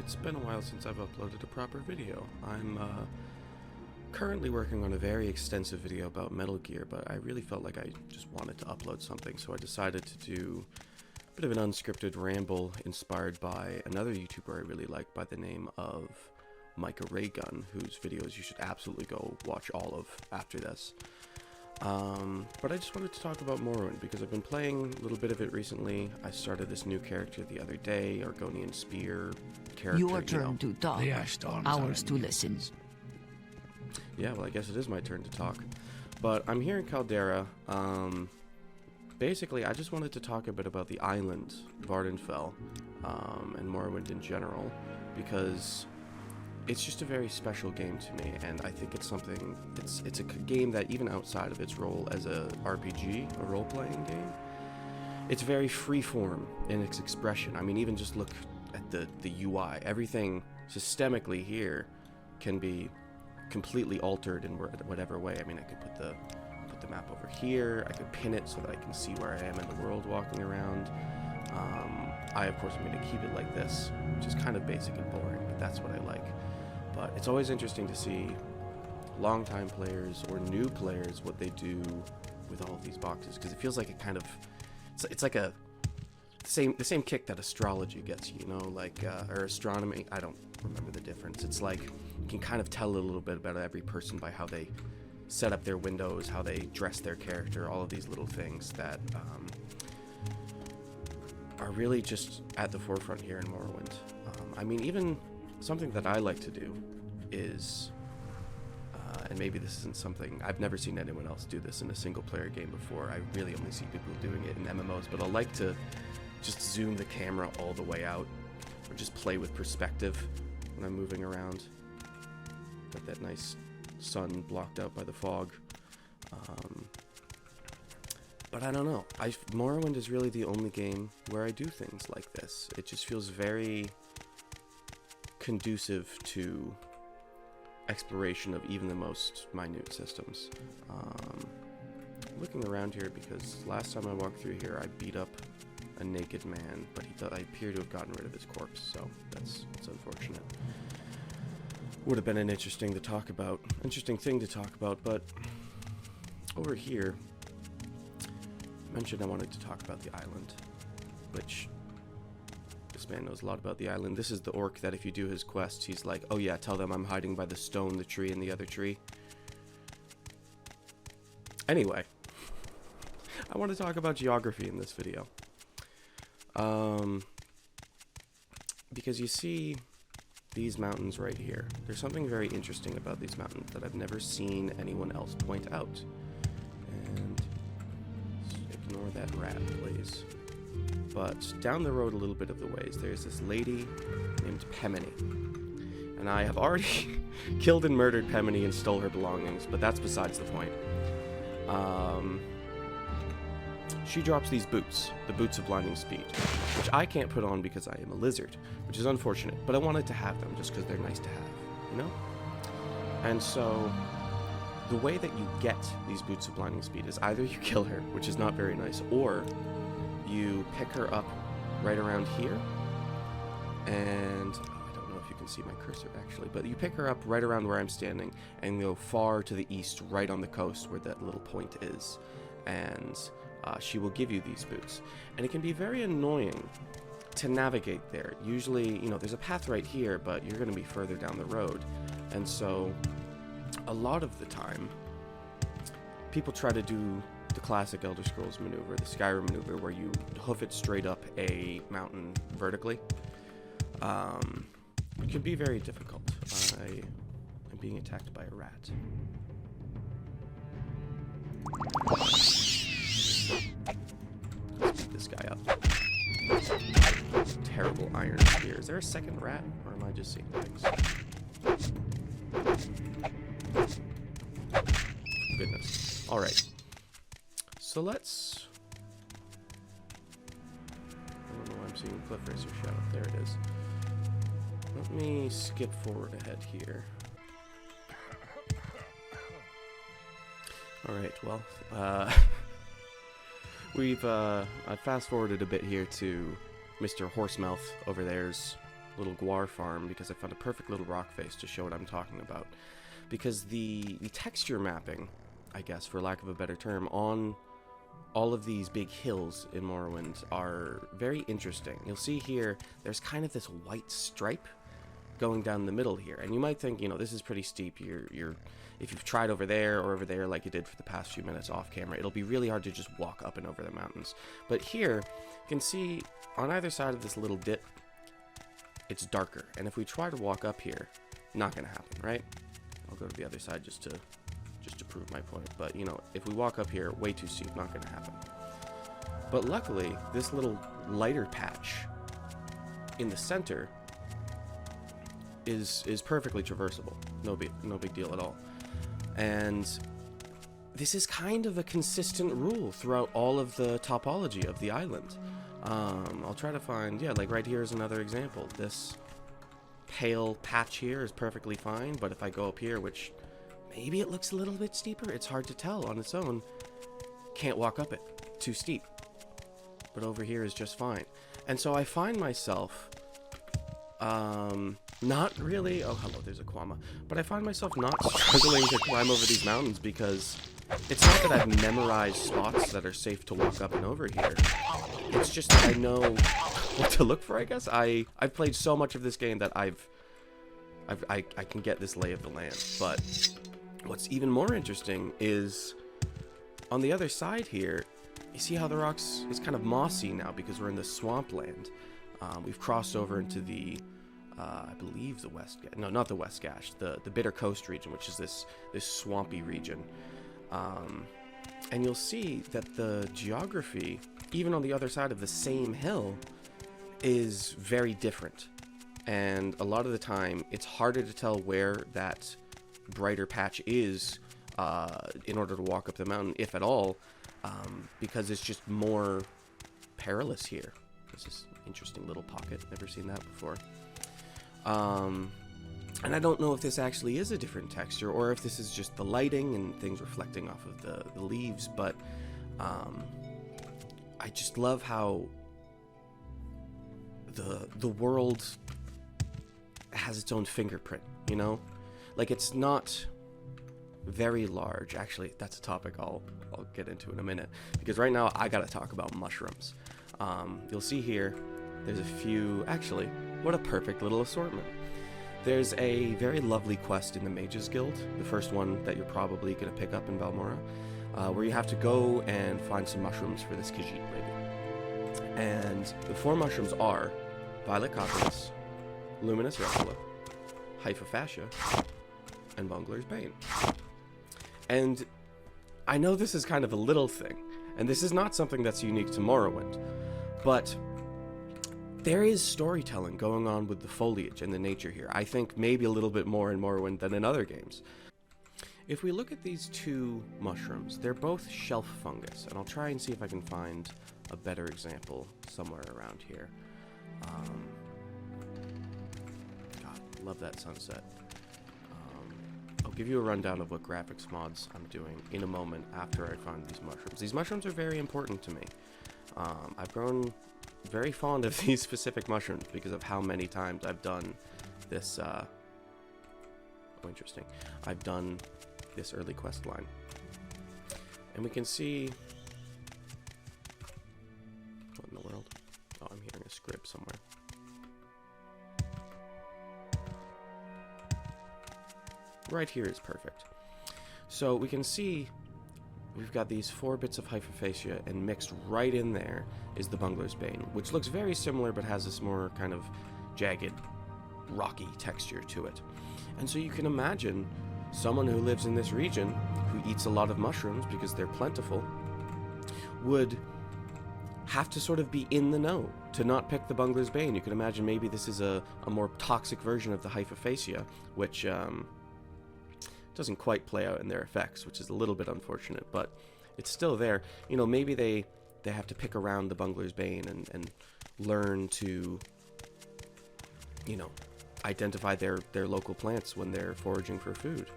It's been a while since I've uploaded a proper video. I'm currently working on a very extensive video about Metal Gear, but I really felt like I just wanted to upload something, so I decided to do a bit of an unscripted ramble inspired by another YouTuber I really like by the name of Micah Raygun, whose videos you should absolutely go watch all of after this. But I just wanted to talk about Morrowind because I've been playing a little bit of it recently. I started this new character the other day, Argonian Spear character. Your turn to talk, ours to listen. Yeah, well, I guess it is my turn to talk. But I'm here in Caldera. Basically, I just wanted to talk a bit about the island, Vardenfell, and Morrowind in general, because it's just a very special game to me, and I think it's something, it's a game that even outside of its role as a RPG, a role-playing game, it's very freeform in its expression. I mean, even just look at the UI. Everything systemically here can be completely altered in whatever way. I mean, I could put the map over here, I could pin it so that I can see where I am in the world walking around. I, of course, am going to keep it like this, which is kind of basic and boring, but that's what I like. But it's always interesting to see longtime players or new players what they do with all of these boxes, because it feels like it kind of, it's like the same kick that astrology gets you, like or astronomy. I don't remember the difference. It's like you can kind of tell a little bit about every person by how they set up their windows, how they dress their character, all of these little things that are really just at the forefront here in Morrowind. I mean, even something that I like to do is, and maybe this isn't something, I've never seen anyone else do this in a single player game before. I really only see people doing it in MMOs, but I like to just zoom the camera all the way out, or just play with perspective when I'm moving around. Got that nice sun blocked out by the fog. But I don't know. Morrowind is really the only game where I do things like this. It just feels very conducive to exploration of even the most minute systems. Looking around here because last time I walked through here I beat up a naked man, but I appear to have gotten rid of his corpse, so that's unfortunate. Would have been an interesting thing to talk about, but over here I mentioned I wanted to talk about the island, which this man knows a lot about the island. This is the orc that if you do his quests, he's like, oh yeah, tell them I'm hiding by the stone, the tree, and the other tree. Anyway, I want to talk about geography in this video. Because you see these mountains right here. There's something very interesting about these mountains that I've never seen anyone else point out. And ignore that rat, please. But down the road a little bit of the ways, there's this lady named Pemini. And I have already killed and murdered Pemini and stole her belongings, but that's besides the point. She drops these boots, the boots of blinding speed, which I can't put on because I am a lizard, which is unfortunate, but I wanted to have them just because they're nice to have, you know? And so the way that you get these boots of blinding speed is either you kill her, which is not very nice, or you pick her up right around here, and I don't know if you can see my cursor actually, but you pick her up right around where I'm standing and go far to the east, right on the coast where that little point is, and she will give you these boots. And it can be very annoying to navigate there. Usually, there's a path right here, but you're going to be further down the road. And so, a lot of the time, people try to do the classic Elder Scrolls maneuver, the Skyrim maneuver, where you hoof it straight up a mountain vertically. It can be very difficult. I'm being attacked by a rat. Let's beat this guy up. Terrible iron spear. Is there a second rat, or am I just seeing things? Goodness. Alright. So let's... I don't know why I'm seeing Cliff Racer Shadow. There it is. Let me skip forward ahead here. Alright, well, I fast forwarded a bit here to Mr. Horsemouth over there's little guar farm because I found a perfect little rock face to show what I'm talking about. Because the texture mapping, I guess, for lack of a better term, on all of these big hills in Morrowind are very interesting. You'll see here, there's kind of this white stripe going down the middle here. And you might think, you know, this is pretty steep. If you've tried over there or over there like you did for the past few minutes off camera, it'll be really hard to just walk up and over the mountains. But here, you can see on either side of this little dip, it's darker. And if we try to walk up here, not gonna happen, right? I'll go to the other side just to prove my point. But, you know, if we walk up here, way too steep, not gonna happen. But luckily, this little lighter patch in the center is perfectly traversable. No big deal at all. And this is kind of a consistent rule throughout all of the topology of the island. I'll try to find, yeah, like right here is another example. This pale patch here is perfectly fine, but if I go up here, which maybe it looks a little bit steeper, it's hard to tell on its own. Can't walk up it, too steep. But over here is just fine. And so I find myself, not really, oh hello, there's a Kwama, but I find myself not struggling to climb over these mountains because it's not that I've memorized spots that are safe to walk up and over here. It's just that I know what to look for, I guess. I've played so much of this game that I can get this lay of the land. But what's even more interesting is on the other side here, you see how the rocks is kind of mossy now because we're in the swampland. We've crossed over into the I believe the West Gash. No, not the West Gash. The Bitter Coast region, which is this swampy region. And you'll see that the geography, even on the other side of the same hill, is very different. And a lot of the time, it's harder to tell where that brighter patch is in order to walk up the mountain, if at all, because it's just more perilous here. There's this interesting little pocket. Never seen that before. And I don't know if this actually is a different texture or if this is just the lighting and things reflecting off of the leaves, but I just love how the world has its own fingerprint, you know? Like, it's not very large. Actually, that's a topic I'll get into in a minute, because right now I gotta talk about mushrooms. You'll see here, there's a few, actually, what a perfect little assortment. There's a very lovely quest in the Mages Guild, the first one that you're probably going to pick up in Balmora, where you have to go and find some mushrooms for this Khajiit lady. And the 4 mushrooms are Violet Copperas, Luminous Reptile, Hyphophasia, and Bungler's Bane. And I know this is kind of a little thing, and this is not something that's unique to Morrowind, but there is storytelling going on with the foliage and the nature here. I think maybe a little bit more in Morrowind than in other games. If we look at these 2 mushrooms, they're both shelf fungus, and I'll try and see if I can find a better example somewhere around here. God, love that sunset. I'll give you a rundown of what graphics mods I'm doing in a moment after I find these mushrooms. These mushrooms are very important to me. I've grown very fond of these specific mushrooms because of how many times I've done this, oh, interesting. I've done this early quest line. And we can see, what in the world? Oh, I'm hearing a script somewhere. Right here is perfect. So we can see we've got these 4 bits of Hyphophasia, and mixed right in there is the Bungler's Bane, which looks very similar but has this more kind of jagged, rocky texture to it. And so you can imagine someone who lives in this region, who eats a lot of mushrooms because they're plentiful, would have to sort of be in the know to not pick the Bungler's Bane. You can imagine maybe this is a more toxic version of the Hyphophasia, which doesn't quite play out in their effects, which is a little bit unfortunate, but it's still there. You know, maybe they have to pick around the Bungler's Bane and learn to, you know, identify their local plants when they're foraging for food.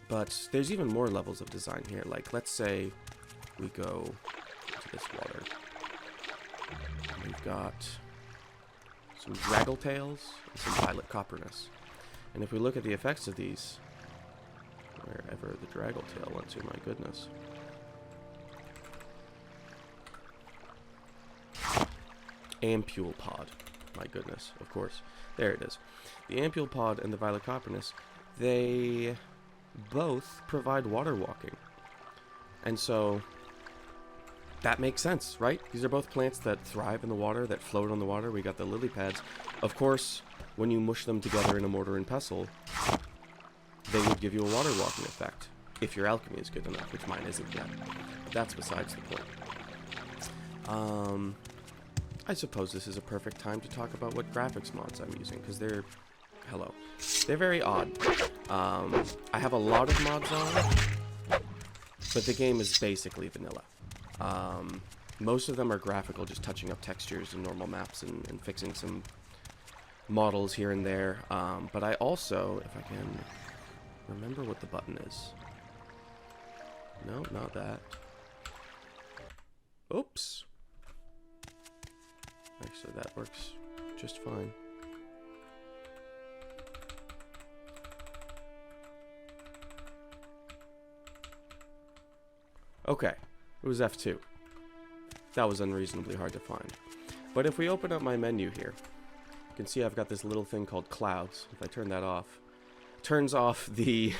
But there's even more levels of design here. Like, let's say we go to this water. We've got some Draggletails, and some Violet Copperness. And if we look at the effects of these, wherever the Draggletail went to, my goodness. Ampule Pod, my goodness, of course. There it is. The Ampule Pod and the Violet Copperness, they both provide water walking. And so that makes sense, right? These are both plants that thrive in the water, that float on the water. We got the lily pads. Of course, when you mush them together in a mortar and pestle, they would give you a water walking effect, if your alchemy is good enough, which mine isn't yet. But that's besides the point. I suppose this is a perfect time to talk about what graphics mods I'm using, because they're very odd. I have a lot of mods on, but the game is basically vanilla. Most of them are graphical, just touching up textures and normal maps and fixing some models here and there. But I also, if I can remember what the button is. No, not that. Oops. Actually, that works just fine. Okay, it was F2. That was unreasonably hard to find. But if we open up my menu here, you can see I've got this little thing called clouds. If I turn that off, it turns off the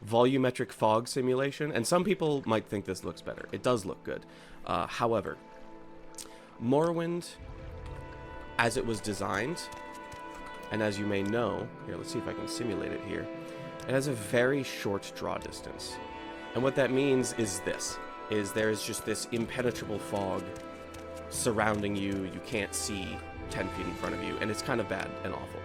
volumetric fog simulation. And some people might think this looks better. It does look good. However, Morrowind, as it was designed, and as you may know, here, let's see if I can simulate it here, it has a very short draw distance. And what that means is there is just this impenetrable fog surrounding you. You can't see 10 feet in front of you, and it's kind of bad and awful.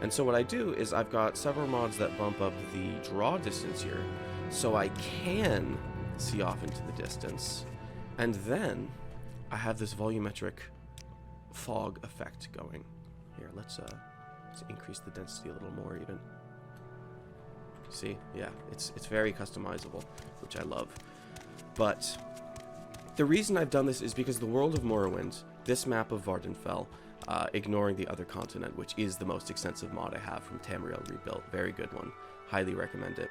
And so what I do is I've got several mods that bump up the draw distance here, so I can see off into the distance. And then I have this volumetric fog effect going. Here, let's increase the density a little more even. See? Yeah, it's very customizable, which I love. But the reason I've done this is because the world of Morrowind, this map of Vardenfell, ignoring the other continent, which is the most extensive mod I have from Tamriel Rebuilt, very good one, highly recommend it.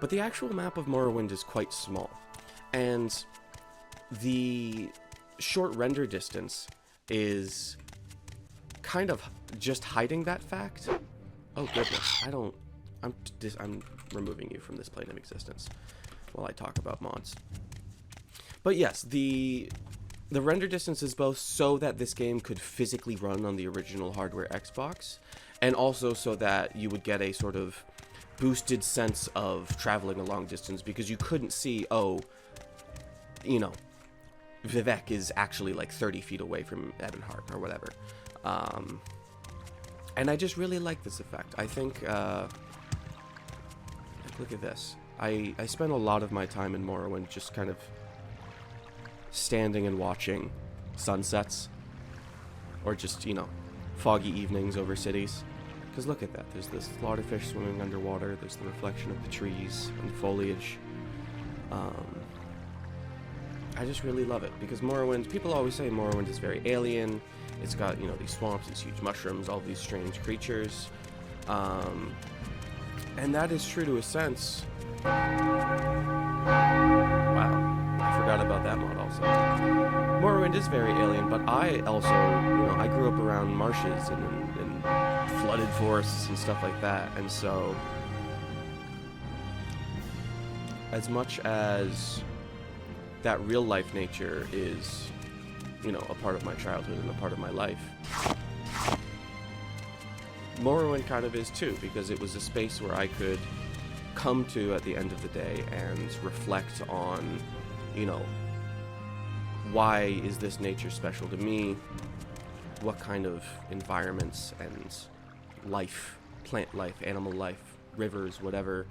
But the actual map of Morrowind is quite small, and the short render distance is kind of just hiding that fact. Oh goodness, I'm removing you from this plane of existence while I talk about mods. But yes, the render distance is both so that this game could physically run on the original hardware Xbox, and also so that you would get a sort of boosted sense of traveling a long distance, because you couldn't see, oh, you know, Vivek is actually like 30 feet away from Ebonheart or whatever. And I just really like this effect. I think, look at this. I spent a lot of my time in Morrowind just kind of standing and watching sunsets, or just, you know, foggy evenings over cities. Because look at that. There's this slaughterfish swimming underwater. There's the reflection of the trees and foliage. I just really love it, because Morrowind, people always say Morrowind is very alien. It's got, you know, these swamps, these huge mushrooms, all these strange creatures. And that is true to a sense. Wow, I forgot about that mod also. Morrowind is very alien, but I also, you know, I grew up around marshes and flooded forests and stuff like that. And so, as much as that real life nature is, you know, a part of my childhood and a part of my life, Morrowind kind of is too, because it was a space where I could come to at the end of the day and reflect on, you know, why is this nature special to me? What kind of environments and life, plant life, animal life, rivers, whatever,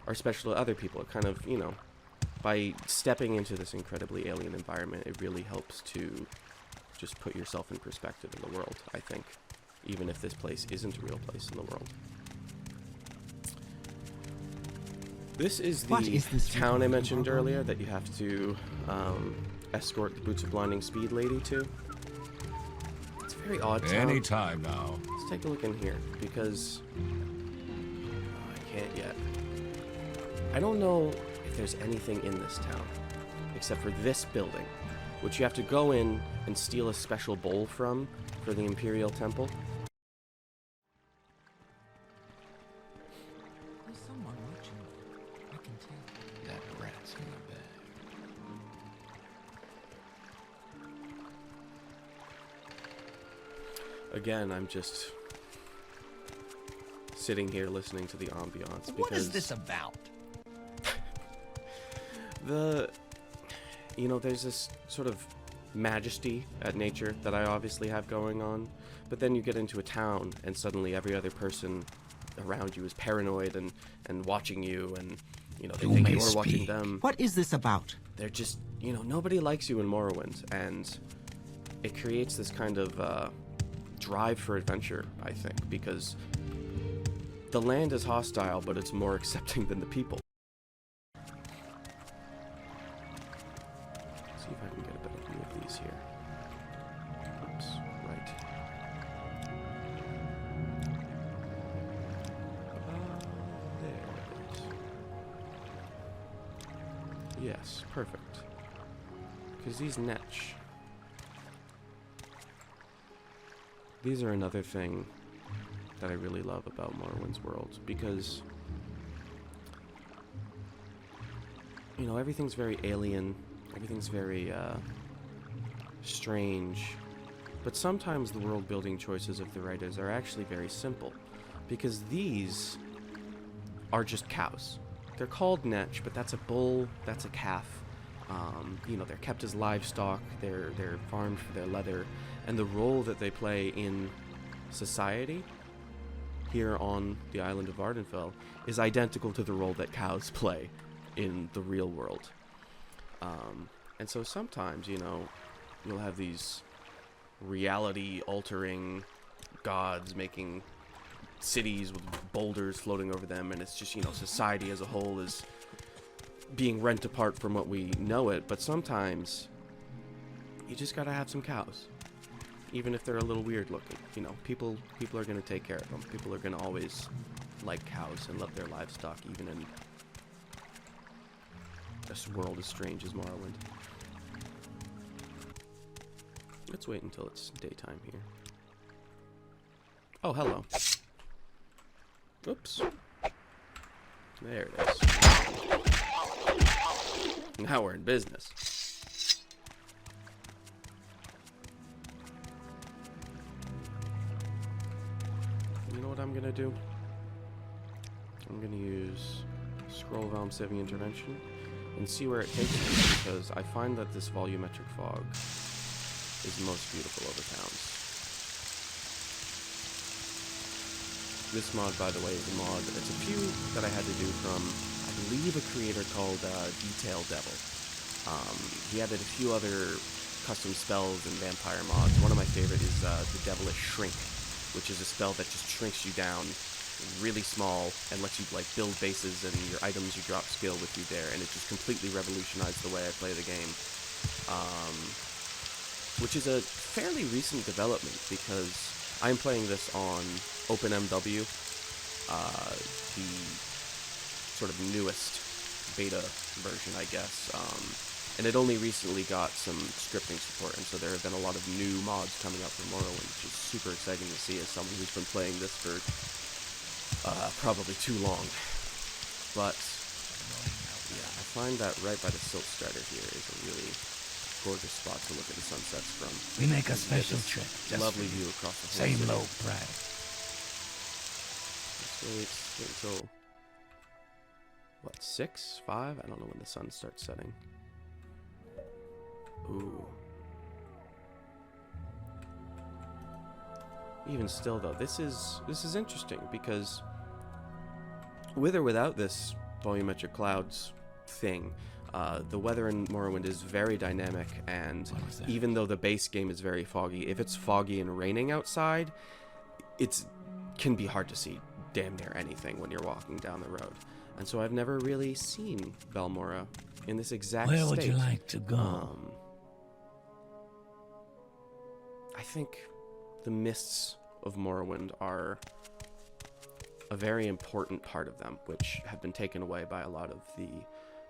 are special to other people? It kind of, you know, by stepping into this incredibly alien environment, it really helps to just put yourself in perspective in the world, I think, even if this place isn't a real place in the world. This is the town I mentioned earlier that you have to escort the Boots of Blinding Speed lady to. It's very odd town. Any time now. Let's take a look in here, because I can't yet. I don't know if there's anything in this town, except for this building, which you have to go in and steal a special bowl from for the Imperial Temple. There's someone watching me. I can tell. That rat's in the bag. Again, I'm just sitting here listening to the ambiance. What is this about? There's this sort of majesty at nature that I obviously have going on, but then you get into a town and suddenly every other person around you is paranoid and watching you, and they think you're watching them. What is this about? They're just, nobody likes you in Morrowind, and it creates this kind of drive for adventure, I think, because the land is hostile, but it's more accepting than the people. See if I can get a better view of these here. Oops, right. There it is. Yes, perfect. Because these netch. These are another thing that I really love about Morrowind's world, because everything's very alien, everything's very strange, but sometimes the world building choices of the writers are actually very simple, because these are just cows. They're called netch, but that's a bull, that's a calf. They're kept as livestock, they're farmed for their leather, and the role that they play in society here on the island of Vardenfell is identical to the role that cows play in the real world. And so sometimes, you'll have these reality-altering gods making cities with boulders floating over them, and it's just, society as a whole is being rent apart from what we know it, but sometimes you just gotta have some cows. Even if they're a little weird looking, people are gonna take care of them. People are gonna always like cows and love their livestock, even in this world as strange as Morrowind. Let's wait until it's daytime here. Oh, hello. Oops. There it is. Now we're in business. You know what I'm gonna do? I'm gonna use Scroll of Almseving Intervention and see where it takes me, because I find that this volumetric fog is most beautiful over towns. This mod, by the way, is a mod. It's a few that I had to do from, I believe, a creator called Detail Devil. He added a few other custom spells and vampire mods. One of my favorite is the Devilish Shrink, which is a spell that just shrinks you down really small and lets you build bases, and your items, you drop skill with you there, and it just completely revolutionized the way I play the game. Which is a fairly recent development, because I'm playing this on OpenMW, the sort of newest beta version, I guess, and it only recently got some scripting support, and so there have been a lot of new mods coming out for Morrowind, which is super exciting to see as someone who's been playing this for probably too long. But yeah, I find that right by the Silt Strider here is a really gorgeous spot to look at the sunsets from. We make a special trip. Lovely view across the whole Same city. low price. Let's wait until, what, 6? 5? I don't know when the sun starts setting. Ooh. Even still, though, this is interesting, because with or without this volumetric clouds thing, the weather in Morrowind is very dynamic, and even though the base game is very foggy, if it's foggy and raining outside, it can be hard to see damn near anything when you're walking down the road. And so I've never really seen Balmora in this exact state. Where would you like to go? I think the mists of Morrowind are a very important part of them, which have been taken away by a lot of the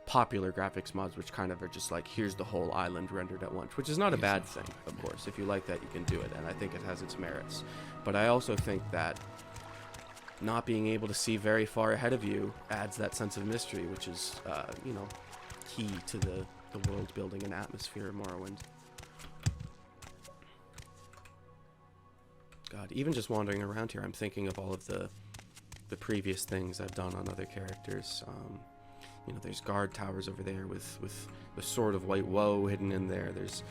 popular graphics mods, which kind of are just like, here's the whole island rendered at once, which is not a bad thing, of course. If you like that, you can do it, and I think it has its merits. But I also think that not being able to see very far ahead of you adds that sense of mystery, which is, you know, key to the world building and atmosphere of Morrowind. God, even just wandering around here, I'm thinking of all of the previous things I've done on other characters. You know, there's guard towers over there with the Sword of White Woe hidden in there. There's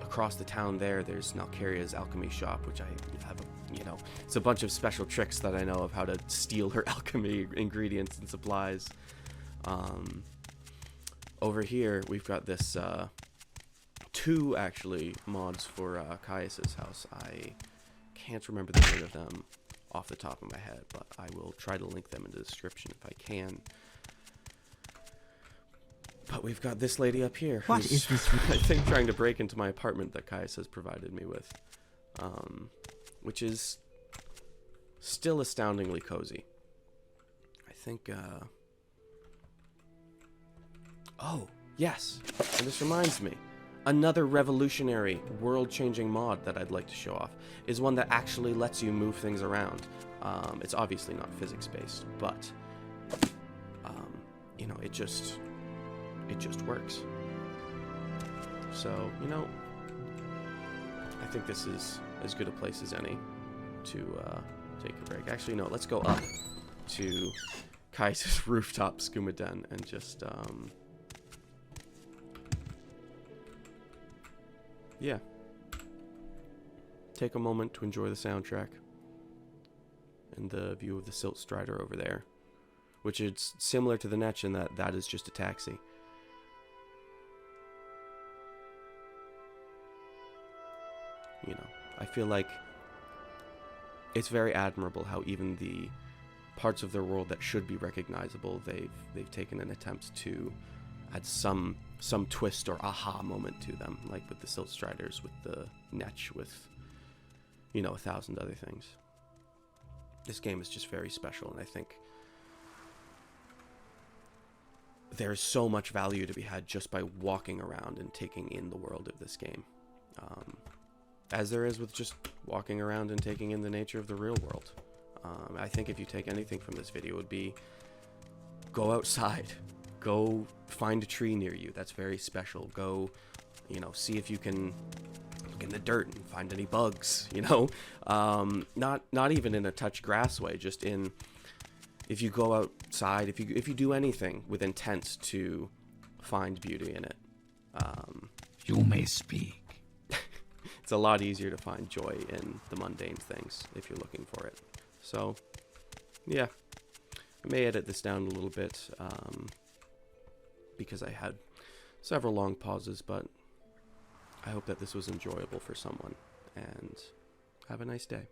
across the town there's Nalkaria's alchemy shop, which I have you know, it's a bunch of special tricks that I know of how to steal her alchemy ingredients and supplies. Over here we've got this two actually mods for Caius's house. I can't remember the name of them off the top of my head, but I will try to link them in the description if I can. But we've got this lady up here. What is this? I think trying to break into my apartment that Caius has provided me with, which is still astoundingly cozy. I think. Oh yes, and this reminds me. Another revolutionary, world-changing mod that I'd like to show off is one that actually lets you move things around. It's obviously not physics-based, but you know, it just works. So, you know, I think this is as good a place as any to take a break. Actually, no, let's go up to Kai's rooftop skooma den and just yeah, take a moment to enjoy the soundtrack and the view of the Silt Strider over there, which is similar to the Netch in that is just a taxi. You know, I feel like it's very admirable how even the parts of their world that should be recognizable, they've taken an attempt to add some twist or aha moment to them, like with the Silt Striders, with the Netch, with, you know, 1,000 other things. This game is just very special, and I think there's so much value to be had just by walking around and taking in the world of this game. As there is with just walking around and taking in the nature of the real world. I think if you take anything from this video, it would be go outside. Go find a tree near you that's very special. Go, you know, see if you can look in the dirt and find any bugs, you know. Not even in a touch grass way, just in, if you go outside, if you do anything with intent to find beauty in it. You may speak. It's a lot easier to find joy in the mundane things if you're looking for it. So, yeah, I may edit this down a little bit because I had several long pauses, but I hope that this was enjoyable for someone, and have a nice day.